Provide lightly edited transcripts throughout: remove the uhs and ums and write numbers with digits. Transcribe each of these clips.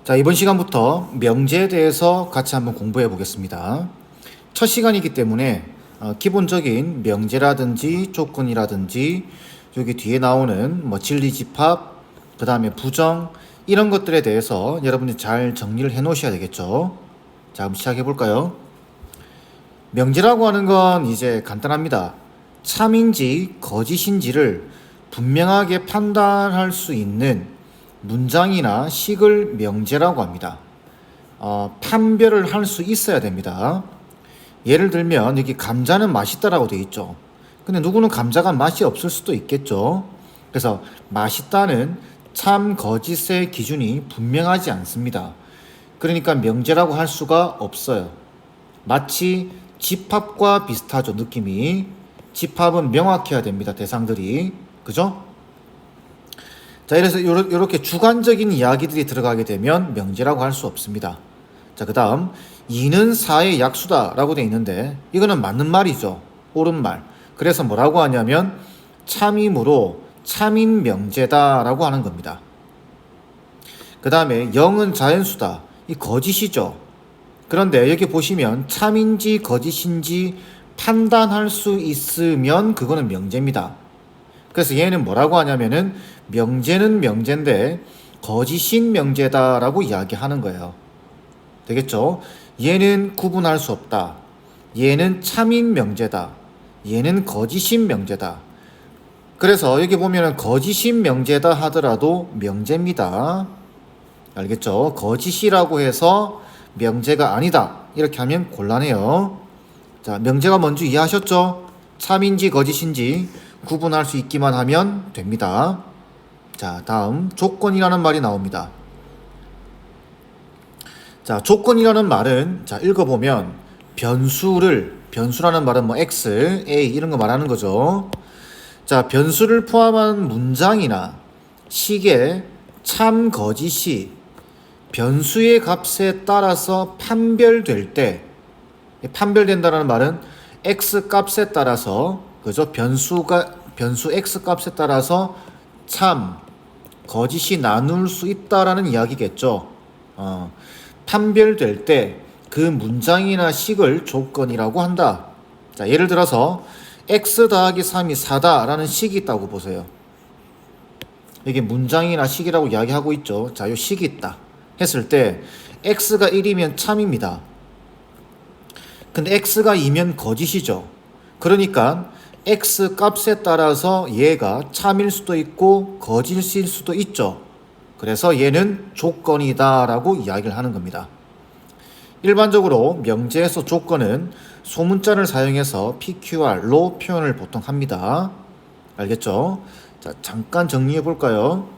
자, 이번 시간부터 명제에 대해서 같이 한번 공부해 보겠습니다. 첫 시간이기 때문에 기본적인 명제라든지 조건이라든지 여기 뒤에 나오는 진리집합, 그 다음에 부정 이런 것들에 대해서 여러분이 잘 정리를 해 놓으셔야 되겠죠. 자, 그럼 시작해 볼까요? 명제라고 하는 건 이제 간단합니다. 참인지 거짓인지를 분명하게 판단할 수 있는 문장이나 식을 명제라고 합니다. 판별을 할 수 있어야 됩니다. 예를 들면 여기 감자는 맛있다라고 되어 있죠. 근데 누구는 감자가 맛이 없을 수도 있겠죠. 그래서 맛있다는 참 거짓의 기준이 분명하지 않습니다. 그러니까 명제라고 할 수가 없어요. 마치 집합과 비슷하죠, 느낌이. 집합은 명확해야 됩니다, 대상들이. 그죠? 자, 그래서 이렇게 주관적인 이야기들이 들어가게 되면 명제라고 할 수 없습니다. 자, 그 다음 2는 4의 약수다 라고 되어 있는데 이거는 맞는 말이죠. 옳은 말. 그래서 뭐라고 하냐면 참임으로 참인 명제다 라고 하는 겁니다. 그 다음에 0은 자연수다. 이 거짓이죠. 그런데 여기 보시면 참인지 거짓인지 판단할 수 있으면 그거는 명제입니다. 그래서 얘는 뭐라고 하냐면은 명제는 명제인데 거짓인 명제다라고 이야기하는 거예요. 되겠죠? 얘는 구분할 수 없다. 얘는 참인 명제다. 얘는 거짓인 명제다. 그래서 여기 보면은 거짓인 명제다 하더라도 명제입니다. 알겠죠? 거짓이라고 해서 명제가 아니다. 이렇게 하면 곤란해요. 자, 명제가 뭔지 이해하셨죠? 참인지 거짓인지 구분할 수 있기만 하면 됩니다. 자, 다음 조건이라는 말이 나옵니다. 자, 조건이라는 말은 자, 읽어보면 변수라는 말은 x, a 이런 거 말하는 거죠. 자, 변수를 포함한 문장이나 식의 참 거짓이 변수의 값에 따라서 판별될 때, 판별된다는 말은 x 값에 따라서, 그죠? 변수 x 값에 따라서 참 거짓이 나눌 수 있다라는 이야기겠죠. 판별될 때 그 문장이나 식을 조건이라고 한다. 자, 예를 들어서 x 더하기 3이 4다라는 식이 있다고 보세요. 이게 문장이나 식이라고 이야기하고 있죠. 자, 요 식이 있다 했을 때 x가 1이면 참입니다. 근데 x가 2면 거짓이죠. 그러니까 x 값에 따라서 얘가 참일 수도 있고 거짓일 수도 있죠. 그래서 얘는 조건이다 라고 이야기를 하는 겁니다. 일반적으로 명제에서 조건은 소문자를 사용해서 PQR로 표현을 보통 합니다. 알겠죠? 자, 잠깐 정리해 볼까요?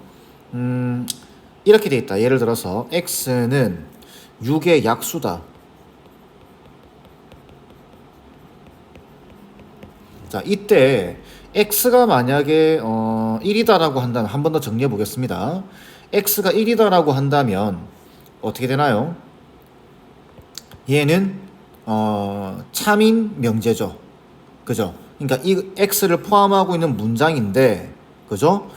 이렇게 돼 있다. 예를 들어서 x는 6의 약수다. 자, 이때 x가 만약에 1이다라고 한다면 한 번 더 정리해 보겠습니다. x가 1이다라고 한다면 어떻게 되나요? 얘는 참인 명제죠. 그죠? 그러니까 이 x를 포함하고 있는 문장인데, 그죠?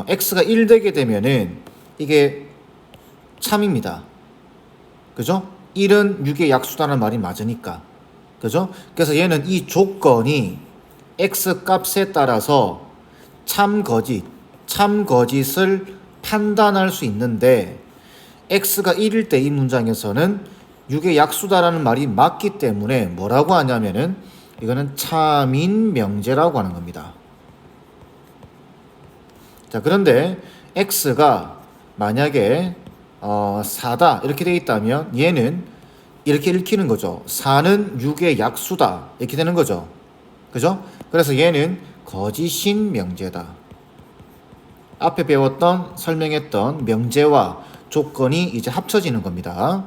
x가 1 되게 되면은 이게 참입니다. 그죠? 1은 6의 약수다는 말이 맞으니까. 그죠? 그래서 얘는 이 조건이 x 값에 따라서 참 거짓을 판단할 수 있는데 x가 1일 때 이 문장에서는 6의 약수다라는 말이 맞기 때문에 뭐라고 하냐면은 이거는 참인 명제라고 하는 겁니다. 자, 그런데 x가 만약에 4다 이렇게 되어 있다면 얘는 이렇게 읽히는 거죠. 4는 6의 약수다 이렇게 되는 거죠. 그죠? 그래서 얘는 거짓인 명제다. 앞에 배웠던 설명했던 명제와 조건이 이제 합쳐지는 겁니다.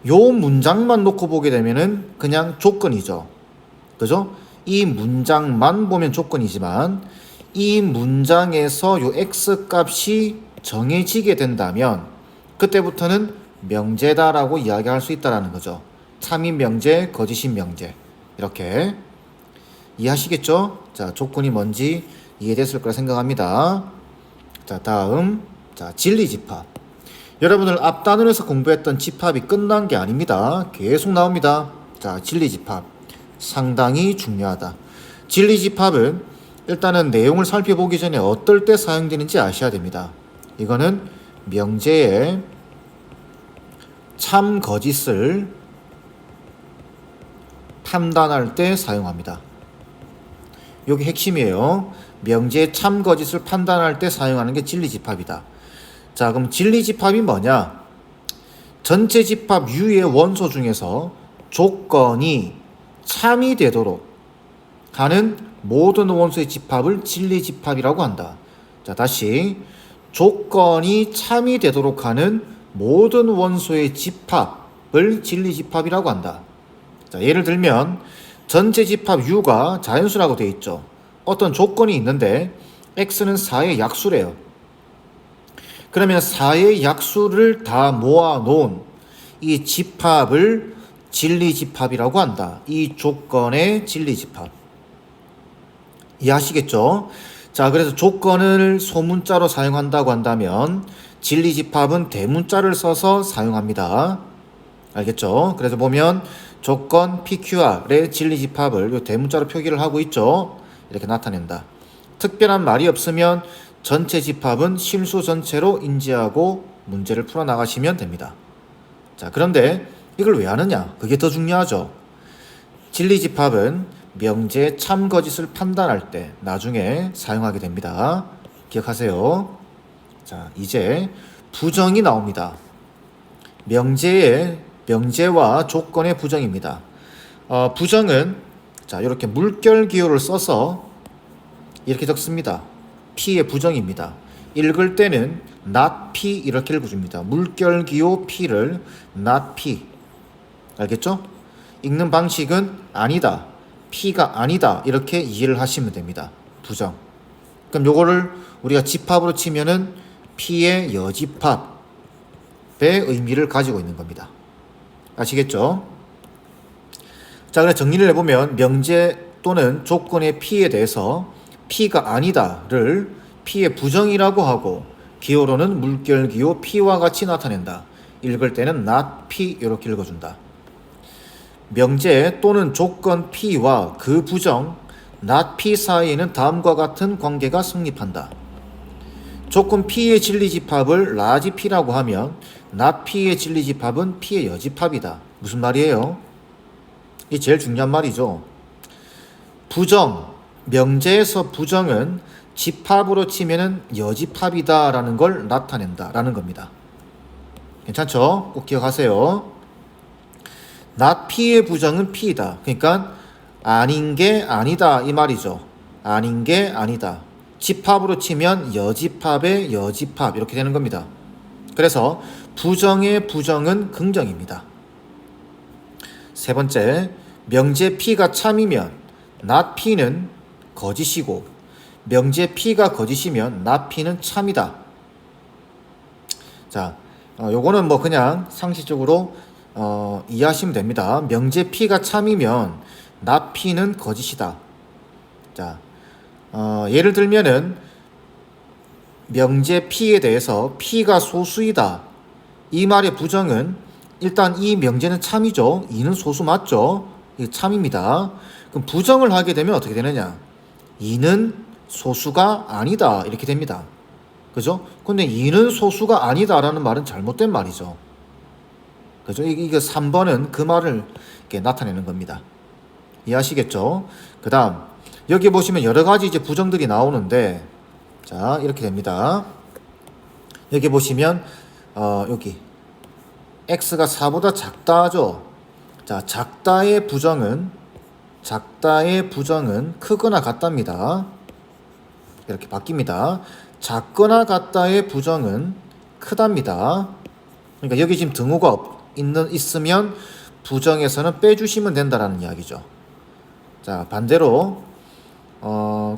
요 문장만 놓고 보게 되면은 그냥 조건이죠. 그죠? 이 문장만 보면 조건이지만 이 문장에서 요 x 값이 정해지게 된다면 그때부터는 명제다라고 이야기할 수 있다라는 거죠. 참인 명제, 거짓인 명제. 이렇게 이해하시겠죠? 자, 조건이 뭔지 이해됐을 거라 생각합니다. 자, 다음 진리집합. 여러분들 앞 단원에서 공부했던 집합이 끝난 게 아닙니다. 계속 나옵니다. 자, 진리집합 상당히 중요하다. 진리집합은 일단은 내용을 살펴보기 전에 어떨 때 사용되는지 아셔야 됩니다. 이거는 명제의 참 거짓을 판단할 때 사용합니다. 여기 핵심이에요. 명제의 참 거짓을 판단할 때 사용하는 게 진리집합이다. 자, 그럼 진리집합이 뭐냐? 전체 집합 U의 원소 중에서 조건이 참이 되도록 하는 모든 원소의 집합을 진리집합이라고 한다. 자, 다시 조건이 참이 되도록 하는 모든 원소의 집합을 진리집합이라고 한다. 자, 예를 들면 전체 집합 U가 자연수라고 되어 있죠. 어떤 조건이 있는데 X는 4의 약수래요. 그러면 4의 약수를 다 모아놓은 이 집합을 진리집합이라고 한다. 이 조건의 진리집합. 이해하시겠죠? 자, 그래서 조건을 소문자로 사용한다고 한다면 진리집합은 대문자를 써서 사용합니다. 알겠죠? 그래서 보면 조건 PQR의 진리집합을 이 대문자로 표기를 하고 있죠. 이렇게 나타낸다. 특별한 말이 없으면 전체 집합은 실수 전체로 인지하고 문제를 풀어나가시면 됩니다. 자, 그런데 이걸 왜 하느냐? 그게 더 중요하죠. 진리집합은 명제의 참 거짓을 판단할 때 나중에 사용하게 됩니다. 기억하세요. 자, 이제 부정이 나옵니다. 명제와 조건의 부정입니다. 부정은 자, 이렇게 물결 기호를 써서 이렇게 적습니다. P의 부정입니다. 읽을 때는 not P 이렇게 읽어줍니다. 물결 기호 P를 not P. 알겠죠? 읽는 방식은 아니다. P가 아니다. 이렇게 이해를 하시면 됩니다. 부정. 그럼 요거를 우리가 집합으로 치면은 P의 여집합의 의미를 가지고 있는 겁니다. 아시겠죠? 자, 그래서 정리를 해보면 명제 또는 조건의 P에 대해서 P가 아니다를 P의 부정이라고 하고 기호로는 물결 기호 P와 같이 나타낸다. 읽을 때는 not P 이렇게 읽어준다. 명제 또는 조건 P와 그 부정 not P 사이에는 다음과 같은 관계가 성립한다. 조건 P의 진리집합을 라지 P라고 하면 not P의 진리집합은 P의 여집합이다. 무슨 말이에요? 이게 제일 중요한 말이죠. 부정, 명제에서 부정은 집합으로 치면은 여집합이다라는 걸 나타낸다라는 겁니다. 괜찮죠? 꼭 기억하세요. not P의 부정은 P이다. 그러니까 아닌 게 아니다 이 말이죠. 아닌 게 아니다. 집합으로 치면 여집합의 여집합 이렇게 되는 겁니다. 그래서 부정의 부정은 긍정입니다. 세 번째, 명제 P가 참이면 not P는 거짓이고 명제 P가 거짓이면 not P는 참이다. 자, 요거는 뭐 그냥 상식적으로 이해하시면 됩니다. 명제 P가 참이면 not P는 거짓이다. 자, 예를 들면은 명제 P에 대해서 P가 소수이다. 이 말의 부정은 일단 이 명제는 참이죠. 이는 소수 맞죠? 이게 참입니다. 그럼 부정을 하게 되면 어떻게 되느냐? 이는 소수가 아니다. 이렇게 됩니다. 그죠? 근데 이는 소수가 아니다라는 말은 잘못된 말이죠. 그죠? 이게 3번은 그 말을 이렇게 나타내는 겁니다. 이해하시겠죠? 그 다음, 여기 보시면 여러 가지 이제 부정들이 나오는데, 자, 이렇게 됩니다. 여기 보시면, 여기, x가 4보다 작다죠? 자, 작다의 부정은 크거나 같답니다. 이렇게 바뀝니다. 작거나 같다의 부정은 크답니다. 그러니까 여기 지금 등호가 있으면 부정에서는 빼주시면 된다라는 이야기죠. 자, 반대로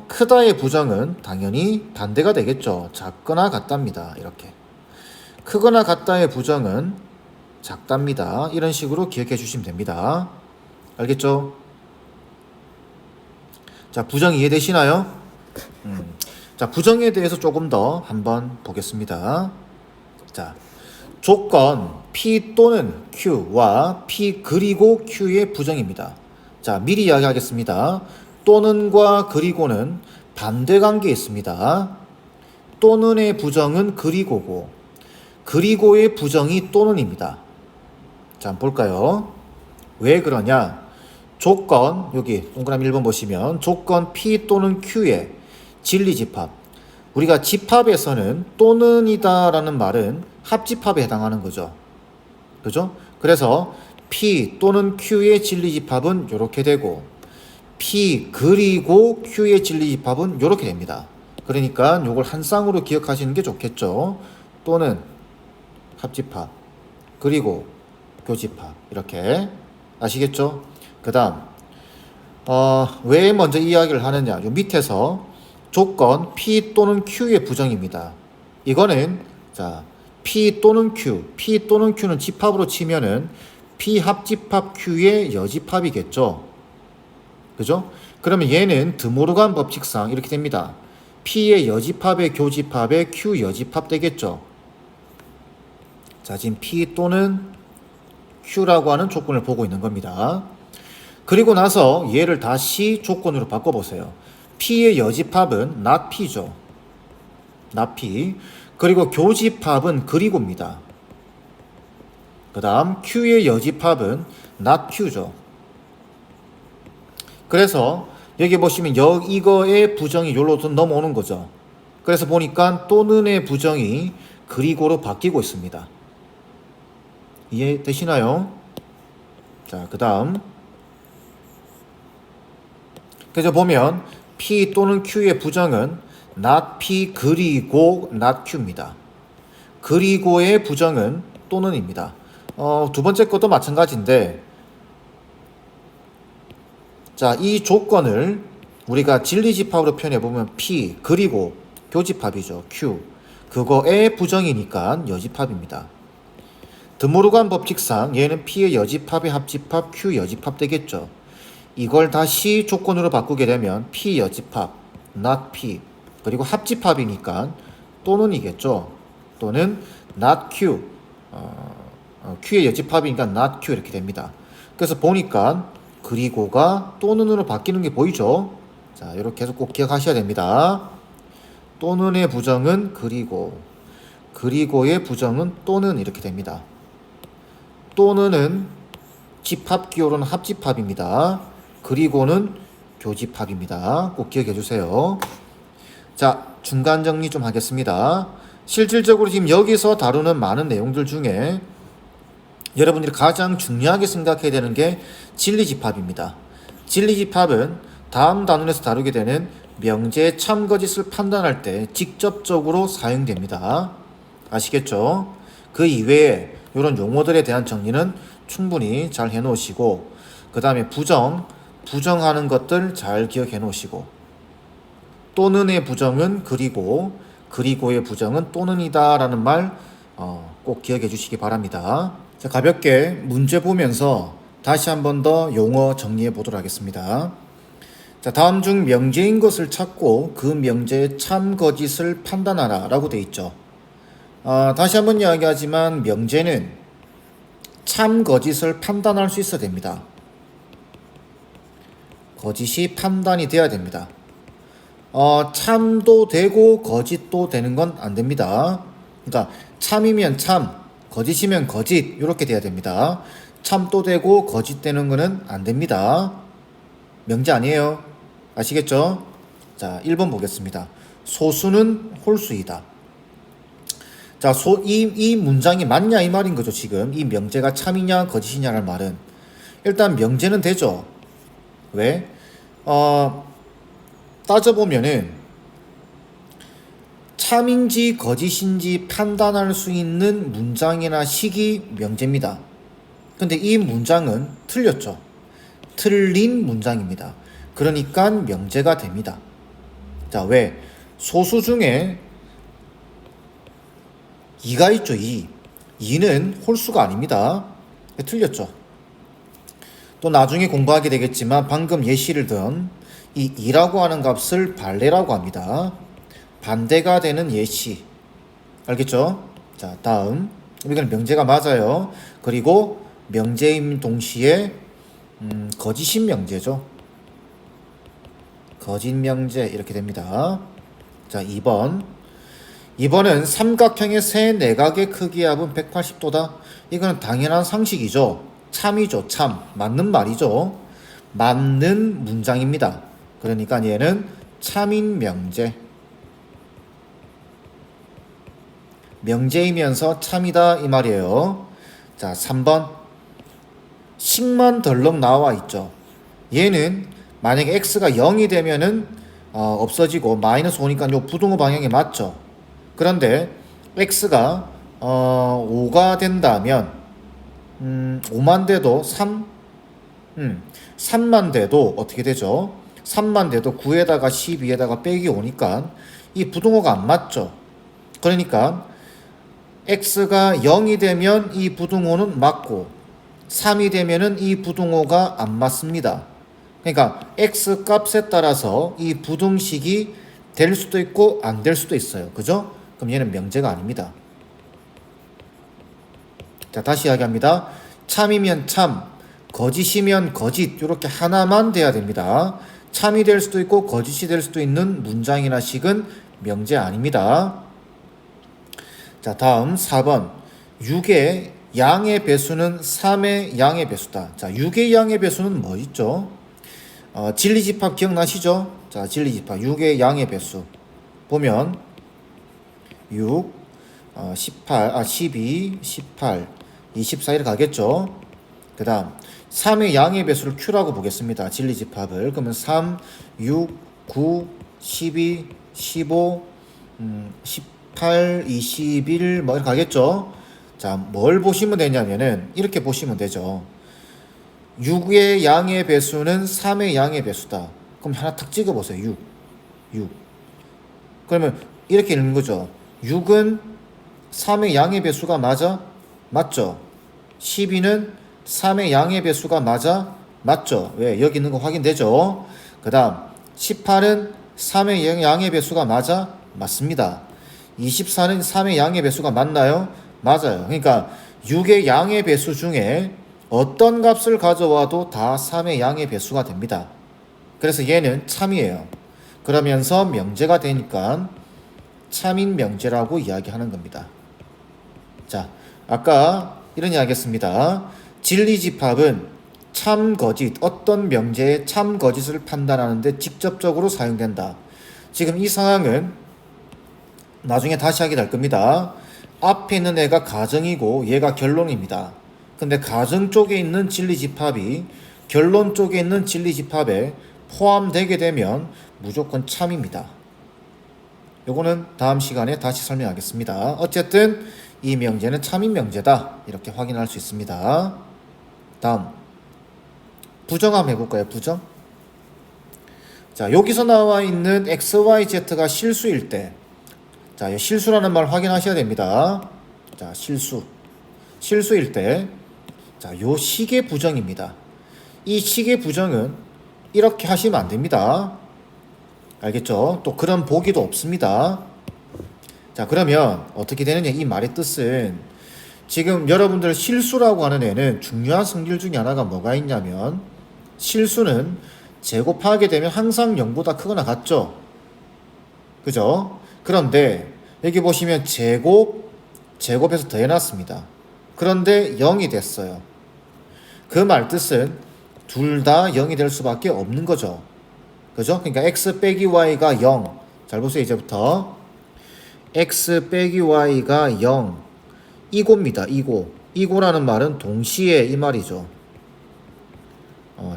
크다의 부정은 당연히 반대가 되겠죠. 작거나 같답니다. 이렇게. 크거나 같다의 부정은 작답니다. 이런 식으로 기억해 주시면 됩니다. 알겠죠? 자, 부정 이해되시나요? 자, 부정에 대해서 조금 더 한번 보겠습니다. 자, 조건 P 또는 Q와 P 그리고 Q의 부정입니다. 자, 미리 이야기하겠습니다. 또는과 그리고는 반대 관계에 있습니다. 또는의 부정은 그리고고, 그리고의 부정이 또는입니다. 자, 한번 볼까요? 왜 그러냐? 조건, 여기 동그라미 1번 보시면 조건 P 또는 Q의 진리집합. 우리가 집합에서는 또는이다 라는 말은 합집합에 해당하는 거죠. 그죠? 그래서 P 또는 Q의 진리집합은 이렇게 되고, P 그리고 Q의 진리집합은 이렇게 됩니다. 그러니까 이걸 한 쌍으로 기억하시는 게 좋겠죠. 또는 합집합, 그리고 교집합, 이렇게 아시겠죠? 그 다음 왜 먼저 이야기를 하느냐, 요 밑에서 조건 P 또는 Q의 부정입니다. 이거는 자 P 또는 Q, P 또는 Q는 집합으로 치면은 P 합집합 Q의 여집합이겠죠. 그죠? 그러면 얘는 드모르간 법칙상 이렇게 됩니다. P의 여집합의 교집합의 Q 여집합 되겠죠. 자, 지금 P 또는 Q라고 하는 조건을 보고 있는 겁니다. 그리고 나서 얘를 다시 조건으로 바꿔보세요. P의 여집합은 not P죠. not P. 그리고 교집합은 그리고입니다. 그 다음 Q의 여집합은 not Q죠. 그래서 여기 보시면 이거의 부정이 여기로 넘어오는 거죠. 그래서 보니까 또는의 부정이 그리고로 바뀌고 있습니다. 이해되시나요? 자, 그 다음 그래서 보면 P 또는 Q의 부정은 not P 그리고 not Q입니다. 그리고의 부정은 또는입니다. 두 번째 것도 마찬가지인데, 자, 이 조건을 우리가 진리집합으로 표현해보면 P 그리고 교집합이죠. Q. 그거의 부정이니까 여집합입니다. 드모르간 법칙상 얘는 P의 여집합의 합집합 Q 여집합 되겠죠. 이걸 다시 조건으로 바꾸게 되면 P 여집합 not P, 그리고 합집합이니까 또는이겠죠. 또는 not Q, Q의 여집합이니까 not Q 이렇게 됩니다. 그래서 보니까 그리고가 또는으로 바뀌는 게 보이죠. 자, 이렇게 해서 꼭 기억하셔야 됩니다. 또는의 부정은 그리고, 그리고의 부정은 또는 이렇게 됩니다. 또는은 집합기호로는 합집합입니다. 그리고는 교집합입니다. 꼭 기억해 주세요. 자, 중간 정리 좀 하겠습니다. 실질적으로 지금 여기서 다루는 많은 내용들 중에 여러분들이 가장 중요하게 생각해야 되는 게 진리집합입니다. 진리집합은 다음 단원에서 다루게 되는 명제의 참거짓을 판단할 때 직접적으로 사용됩니다. 아시겠죠? 그 이외에 이런 용어들에 대한 정리는 충분히 잘 해놓으시고, 그 다음에 부정하는 것들 잘 기억해 놓으시고, 또는의 부정은 그리고, 그리고의 부정은 또는이다 라는 말 꼭 기억해 주시기 바랍니다. 자, 가볍게 문제 보면서 다시 한 번 더 용어 정리해 보도록 하겠습니다. 자, 다음 중 명제인 것을 찾고 그 명제의 참 거짓을 판단하라 라고 되어 있죠. 다시 한번 이야기하지만 명제는 참 거짓을 판단할 수 있어야 됩니다. 거짓이 판단이 돼야 됩니다. 참도 되고 거짓도 되는 건 안 됩니다. 그러니까 참이면 참, 거짓이면 거짓, 이렇게 돼야 됩니다. 참도 되고 거짓 되는 거는 안 됩니다. 명제 아니에요. 아시겠죠? 자, 1번 보겠습니다. 소수는 홀수이다. 자, 이 문장이 맞냐 이 말인 거죠. 지금 이 명제가 참이냐 거짓이냐라는 말은 일단 명제는 되죠. 왜? 따져보면은 참인지 거짓인지 판단할 수 있는 문장이나 식이 명제입니다. 근데 이 문장은 틀렸죠. 틀린 문장입니다. 그러니까 명제가 됩니다. 자, 왜? 소수 중에 2가 있죠. 2는 홀수가 아닙니다. 틀렸죠. 또 나중에 공부하게 되겠지만 방금 예시를 든 이 2라고 하는 값을 반례라고 합니다. 반대가 되는 예시. 알겠죠? 자, 다음 이건 명제가 맞아요. 그리고 명제임 동시에 거짓인 명제죠. 거짓 명제 이렇게 됩니다. 자, 2번은 삼각형의 세 내각의 크기의 합은 180도다. 이거는 당연한 상식이죠. 참이죠. 참. 맞는 말이죠. 맞는 문장입니다. 그러니까 얘는 참인 명제. 명제이면서 참이다 이 말이에요. 자, 3번. 식만 덜렁 나와 있죠. 얘는 만약에 x가 0이 되면은 없어지고 마이너스 5니까 요 부등호 방향이 맞죠. 그런데 x가 5가 된다면 5만 돼도 3만 돼도 어떻게 되죠? 3만 돼도 9에다가 12에다가 빼기 5니까 이 부등호가 안 맞죠. 그러니까 x가 0이 되면 이 부등호는 맞고 3이 되면은 이 부등호가 안 맞습니다. 그러니까 x 값에 따라서 이 부등식이 될 수도 있고 안 될 수도 있어요. 그죠? 그럼 얘는 명제가 아닙니다. 자, 다시 이야기합니다. 참이면 참, 거짓이면 거짓, 이렇게 하나만 돼야 됩니다. 참이 될 수도 있고 거짓이 될 수도 있는 문장이나 식은 명제 아닙니다. 자, 다음 4번. 6의 양의 배수는 3의 양의 배수다. 자, 6의 양의 배수는 뭐 있죠? 진리집합 기억나시죠? 자, 진리집합 6의 양의 배수 보면 6, 12, 18, 24 이렇게 가겠죠? 그 다음 3의 양의 배수를 Q라고 보겠습니다. 진리집합을. 그러면 3, 6, 9, 12, 15, 18, 21 뭐 이렇게 가겠죠? 자, 뭘 보시면 되냐면은 이렇게 보시면 되죠. 6의 양의 배수는 3의 양의 배수다. 그럼 하나 탁 찍어보세요. 6. 그러면 이렇게 읽는 거죠. 6은 3의 양의 배수가 맞아? 맞죠? 12는 3의 양의 배수가 맞아? 맞죠? 왜? 여기 있는 거 확인되죠? 그 다음 18은 3의 양의 배수가 맞아? 맞습니다. 24는 3의 양의 배수가 맞나요? 맞아요. 그러니까 6의 양의 배수 중에 어떤 값을 가져와도 다 3의 양의 배수가 됩니다. 그래서 얘는 참이에요. 그러면서 명제가 되니까 참인 명제라고 이야기하는 겁니다. 자, 아까 이런 이야기 했습니다. 진리집합은 참 거짓, 어떤 명제의 참 거짓을 판단하는데 직접적으로 사용된다. 지금 이 상황은 나중에 다시 하게 될 겁니다. 앞에 있는 애가 가정이고 얘가 결론입니다. 근데 가정 쪽에 있는 진리집합이 결론 쪽에 있는 진리집합에 포함되게 되면 무조건 참입니다. 요거는 다음 시간에 다시 설명하겠습니다. 어쨌든 이 명제는 참인 명제다. 이렇게 확인할 수 있습니다. 다음 부정 한번 해볼까요? 부정. 자, 여기서 나와 있는 XYZ가 실수일 때, 자, 실수라는 말 확인하셔야 됩니다. 자, 실수일 때, 자, 요 식의 부정입니다. 이 식의 부정은 이렇게 하시면 안 됩니다. 알겠죠? 또 그런 보기도 없습니다. 자, 그러면 어떻게 되느냐? 이 말의 뜻은 지금 여러분들 실수라고 하는 애는 중요한 성질 중에 하나가 뭐가 있냐면 실수는 제곱하게 되면 항상 0보다 크거나 같죠? 그죠? 그런데 여기 보시면 제곱해서 더해놨습니다. 그런데 0이 됐어요. 그 말 뜻은 둘 다 0이 될 수밖에 없는 거죠. 그죠? 그러니까 x 빼기 y가 0. 잘 보세요, 이제부터. x 빼기 y가 0. 이고입니다, 이고. 이고라는 말은 동시에 이 말이죠.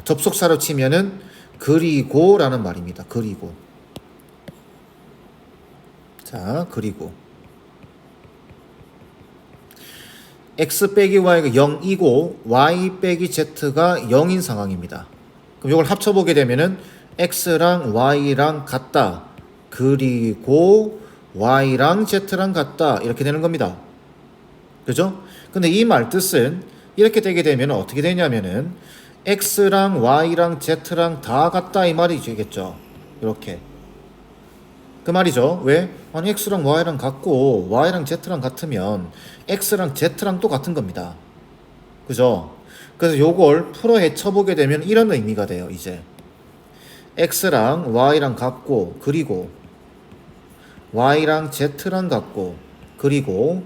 접속사로 치면은 그리고라는 말입니다. 그리고. 자, 그리고. x 빼기 y가 0이고 y 빼기 z가 0인 상황입니다. 그럼 이걸 합쳐보게 되면은 x랑 y랑 같다. 그리고 y랑 z랑 같다. 이렇게 되는 겁니다. 그죠? 근데 이 말 뜻은 이렇게 되게 되면 어떻게 되냐면은 x랑 y랑 z랑 다 같다 이 말이겠죠. 이렇게. 그 말이죠. 왜? 아니 x랑 y랑 같고 y랑 z랑 같으면 x랑 z랑 또 같은 겁니다. 그죠? 그래서 요걸 풀어 헤쳐보게 되면 이런 의미가 돼요. 이제 x랑 y랑 같고 그리고 y랑 z랑 같고 그리고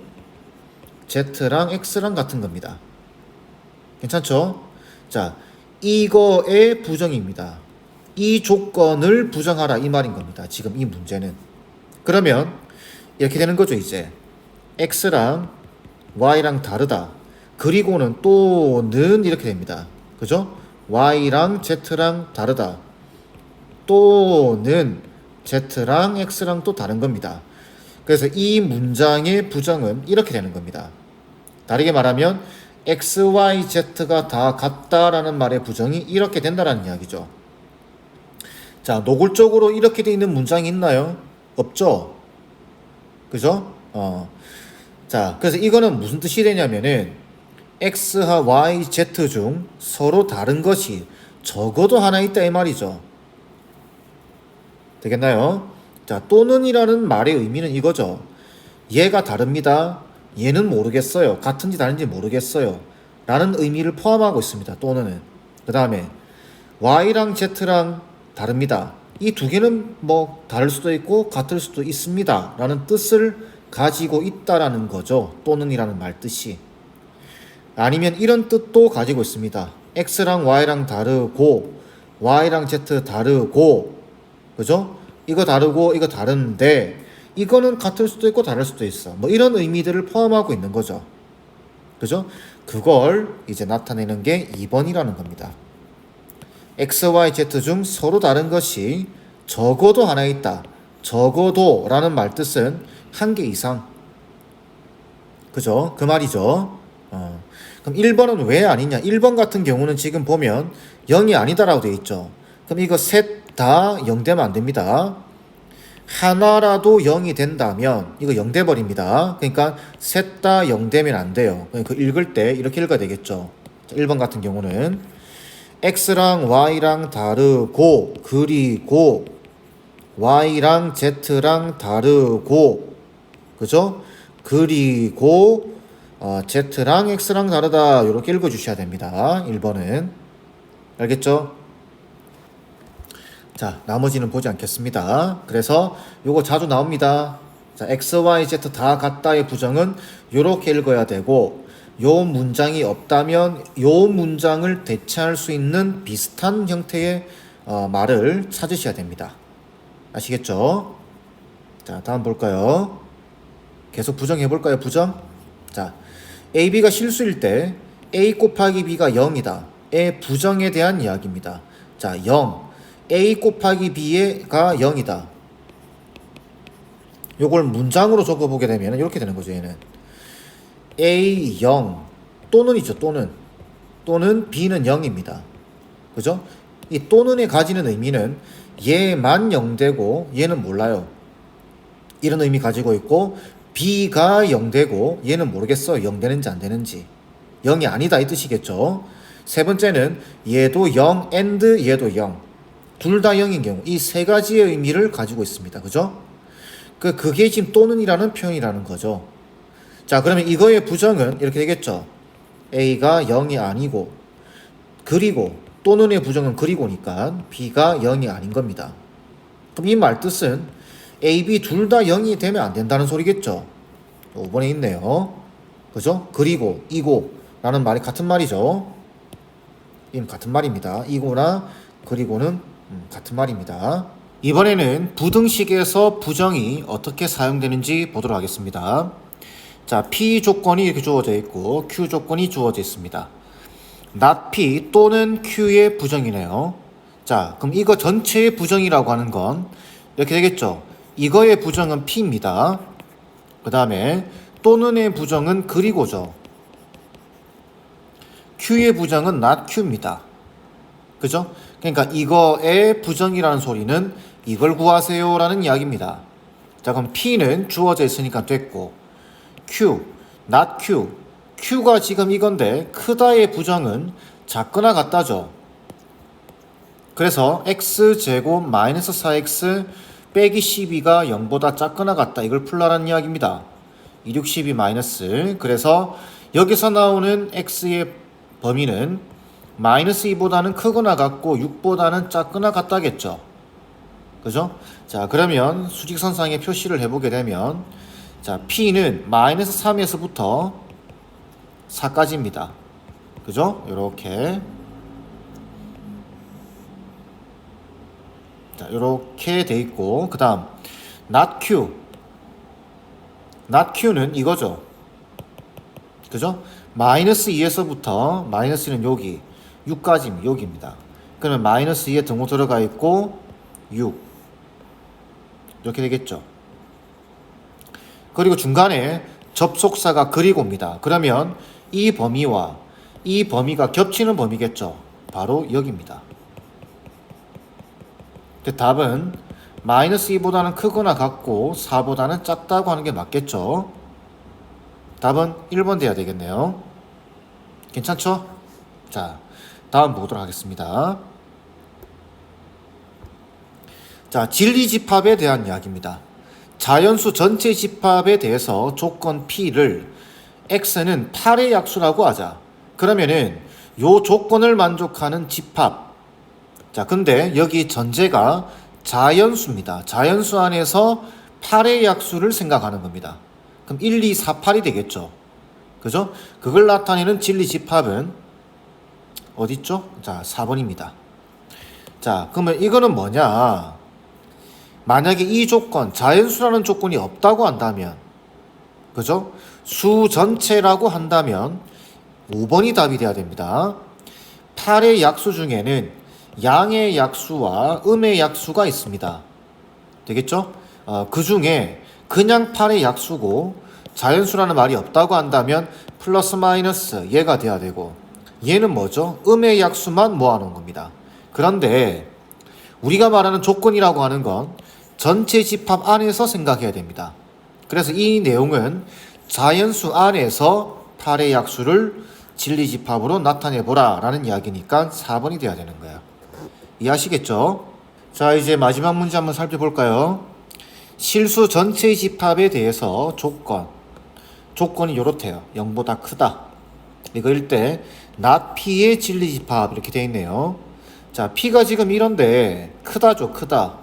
z랑 x랑 같은 겁니다. 괜찮죠? 자, 이거의 부정입니다. 이 조건을 부정하라 이 말인 겁니다. 지금 이 문제는. 그러면 이렇게 되는 거죠. 이제 x랑 y랑 다르다. 그리고는 또는 이렇게 됩니다. 그죠? y랑 z랑 다르다. 또는 z랑 x랑 또 다른 겁니다. 그래서 이 문장의 부정은 이렇게 되는 겁니다. 다르게 말하면 x, y, z가 다 같다라는 말의 부정이 이렇게 된다라는 이야기죠. 자, 노골적으로 이렇게 되어 있는 문장이 있나요? 없죠? 그죠? 자, 그래서 이거는 무슨 뜻이 되냐면은 x와 y, z 중 서로 다른 것이 적어도 하나 있다 이 말이죠. 되겠나요? 자, 또는이라는 말의 의미는 이거죠. 얘가 다릅니다. 얘는 모르겠어요. 같은지 다른지 모르겠어요. 라는 의미를 포함하고 있습니다. 또는은. 그 다음에 y랑 z랑 다릅니다. 이 두 개는 뭐 다를 수도 있고 같을 수도 있습니다. 라는 뜻을 가지고 있다라는 거죠. 또는이라는 말 뜻이. 아니면 이런 뜻도 가지고 있습니다. x랑 y랑 다르고 y랑 z 다르고 그죠? 이거 다르고 이거 다른데 이거는 같을 수도 있고 다를 수도 있어. 뭐 이런 의미들을 포함하고 있는 거죠. 그죠? 그걸 이제 나타내는 게 2번이라는 겁니다. x, y, z 중 서로 다른 것이 적어도 하나 있다. 적어도 라는 말 뜻은 한 개 이상. 그죠? 그 말이죠. 그럼 1번은 왜 아니냐? 1번 같은 경우는 지금 보면 0이 아니다라고 되어 있죠. 그럼 이거 셋 다 0 되면 안 됩니다. 하나라도 0이 된다면 이거 0 돼버립니다. 그러니까 셋 다 0 되면 안 돼요. 그러니까 읽을 때 이렇게 읽어야 되겠죠. 1번 같은 경우는 x랑 y랑 다르고 그리고 y랑 z랑 다르고 그죠? 그리고 z랑 x랑 다르다 이렇게 읽어주셔야 됩니다. 1번은 알겠죠? 자, 나머지는 보지 않겠습니다. 그래서 요거 자주 나옵니다. 자, x, y, z 다 같다의 부정은 요렇게 읽어야 되고 요 문장이 없다면 요 문장을 대체할 수 있는 비슷한 형태의 말을 찾으셔야 됩니다. 아시겠죠? 자, 다음 볼까요? 계속 부정해 볼까요? 부정? 자, a, b가 실수일 때 a 곱하기 b가 0이다. 의 부정에 대한 이야기입니다. 자, 0. a 곱하기 b가 0이다. 요걸 문장으로 적어보게 되면 이렇게 되는 거죠. 얘는 a 0 또는 있죠. 또는 b는 0입니다. 그죠? 이 또는에 가지는 의미는 얘만 0 되고 얘는 몰라요. 이런 의미 가지고 있고 b가 0 되고 얘는 모르겠어. 0 되는지 안 되는지. 0이 아니다 이 뜻이겠죠. 세 번째는 얘도 0 and 얘도 0. 둘 다 0인 경우 이 세 가지의 의미를 가지고 있습니다. 그죠? 그게 지금 또는이라는 표현이라는 거죠. 자, 그러면 이거의 부정은 이렇게 되겠죠. A가 0이 아니고 그리고 또는의 부정은 그리고니까 B가 0이 아닌 겁니다. 그럼 이 말 뜻은 A, B 둘 다 0이 되면 안 된다는 소리겠죠. 5번에 있네요. 그죠? 그리고 이고 라는 말이 같은 말이죠. 이는 같은 말입니다. 이고나 그리고는 같은 말입니다. 이번에는 부등식에서 부정이 어떻게 사용되는지 보도록 하겠습니다. 자, P 조건이 이렇게 주어져 있고 Q 조건이 주어져 있습니다. not P 또는 Q의 부정이네요. 자, 그럼 이거 전체의 부정이라고 하는 건 이렇게 되겠죠. 이거의 부정은 P입니다. 그 다음에 또는의 부정은 그리고죠. Q의 부정은 not Q입니다. 그죠? 그러니까 이거의 부정이라는 소리는 이걸 구하세요 라는 이야기입니다. 자, 그럼 P는 주어져 있으니까 됐고 Q, not Q. Q가 지금 이건데 크다의 부정은 작거나 같다죠. 그래서 x제곱 마이너스 4x 빼기 12가 0보다 작거나 같다. 이걸 풀라는 이야기입니다. 26, 12 마이너스. 그래서 여기서 나오는 x의 범위는 마이너스 2보다는 크거나 같고 6보다는 작거나 같다겠죠. 그죠? 자, 그러면 수직선상에 표시를 해보게 되면 자, p는 마이너스 3에서부터 4까지입니다. 그죠? 요렇게. 자, 요렇게 돼 있고, 그 다음, not q. not q는 이거죠. 그죠? 마이너스 2에서부터, 마이너스는 여기, 6까지, 여기입니다. 그러면 마이너스 2에 등호 들어가 있고, 6. 이렇게 되겠죠. 그리고 중간에 접속사가 그리고입니다. 그러면 이 범위와 이 범위가 겹치는 범위겠죠. 바로 여기입니다. 답은 마이너스 2보다는 크거나 같고 4보다는 작다고 하는 게 맞겠죠. 답은 1번 돼야 되겠네요. 괜찮죠? 자, 다음 보도록 하겠습니다. 자, 진리집합에 대한 이야기입니다. 자연수 전체 집합에 대해서 조건 P를 X는 8의 약수라고 하자. 그러면은 요 조건을 만족하는 집합. 자, 근데 여기 전제가 자연수입니다. 자연수 안에서 8의 약수를 생각하는 겁니다. 그럼 1, 2, 4, 8이 되겠죠. 그죠? 그걸 나타내는 진리집합은 어디 있죠? 자, 4번입니다. 자, 그러면 이거는 뭐냐? 만약에 이 조건, 자연수라는 조건이 없다고 한다면, 그죠? 수 전체라고 한다면 5번이 답이 돼야 됩니다. 8의 약수 중에는 양의 약수와 음의 약수가 있습니다. 되겠죠? 그 중에 그냥 8의 약수고 자연수라는 말이 없다고 한다면 플러스 마이너스 얘가 돼야 되고, 얘는 뭐죠? 음의 약수만 모아놓은 겁니다. 그런데 우리가 말하는 조건이라고 하는 건 전체 집합 안에서 생각해야 됩니다. 그래서 이 내용은 자연수 안에서 8의 약수를 진리집합으로 나타내보라 라는 이야기니까 4번이 돼야 되는 거예요. 이해하시겠죠? 자, 이제 마지막 문제 한번 살펴볼까요? 실수 전체의 집합에 대해서 조건이 요렇대요. 0보다 크다. 이거일 때 not p의 진리집합 이렇게 되어 있네요. 자, p가 지금 이런데 크다죠. 크다.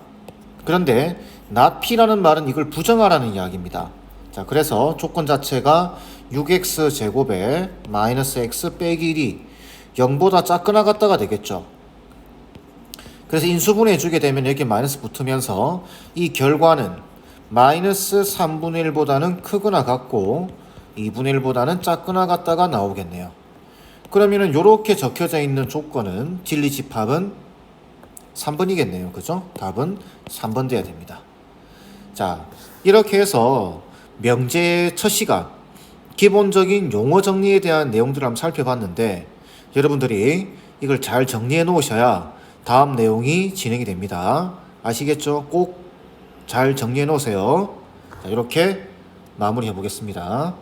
그런데 not p라는 말은 이걸 부정하라는 이야기입니다. 자, 그래서 조건 자체가 6x 제곱에 마이너스 x 빼기 1이 0보다 작거나 같다가 되겠죠. 그래서 인수분해 주게 되면 여기 마이너스 붙으면서 이 결과는 마이너스 3분의 1보다는 크거나 같고 2분의 1보다는 작거나 같다가 나오겠네요. 그러면은 이렇게 적혀져 있는 조건은 진리집합은 3번이겠네요. 그죠? 답은 3번 돼야 됩니다. 자, 이렇게 해서 명제 첫 시간 기본적인 용어 정리에 대한 내용들을 한번 살펴봤는데 여러분들이 이걸 잘 정리해 놓으셔야 다음 내용이 진행이 됩니다. 아시겠죠? 꼭 잘 정리해 놓으세요. 자, 이렇게 마무리해 보겠습니다.